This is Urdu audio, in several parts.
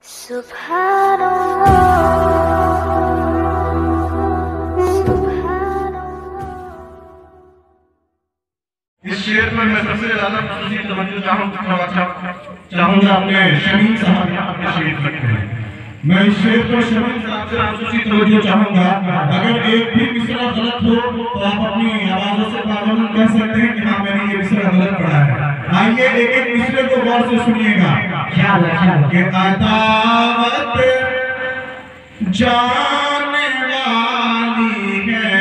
سبحان اللہ سبحان اللہ۔ اس شعر میں سب سے زیادہ خصوصی توجہ چاہوں گا اپنے شمیم صاحب یہاں پہ شریف رکھتے ہیں۔ میں اس شعر کو شمیم صاحب سے خصوصی توجہ چاہوں گا، اگر ایک بھی مصرع غلط ہو تو آپ اپنی آوازوں سے قانون کہہ سکتے ہیں کہ ہاں میں نے یہ مصرع غلط پڑھا ہے۔ آئیے ایک ایک مصرع کو غور سے سنیے گا کہ عداوت جانے والی ہے،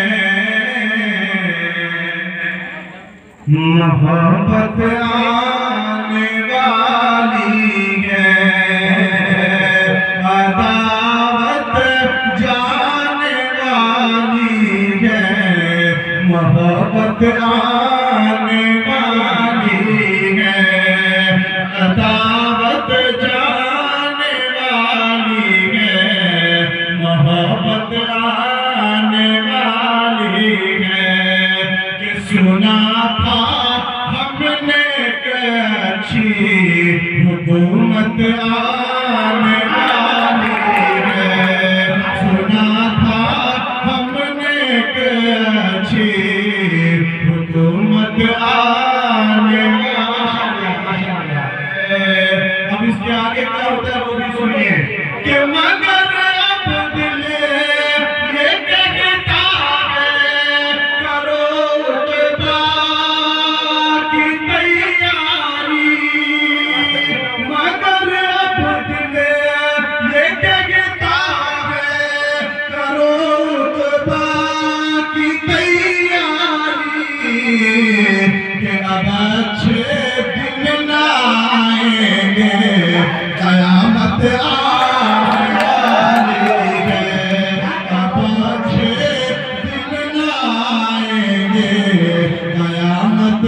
محبت آنے والی ہے، عداوت جانے والی ہے، محبت آنے والی ہے، عداوت جانے والی ہے، محبت آنے والی ہے، کہ سنا تھا ہم نے کہ اچھی حکومت آنے والی ہے، سنا تھا ہم نے کہ اچھی حکومت آنے والی ہے۔ اب اس کے آگے کیا ہوتا ہے وہ بھی سنیے کہ مگر اب دل یہ کہتا ہے کرو خدا کی تیاری، مگر اب دل یہ کہتا ہے کرو خدا کی تیاری، کہ اب اچھے دن نہ آئیں گے، قیامت آنے والی ہے، اب اچھے دن نہ آئیں گے، قیامت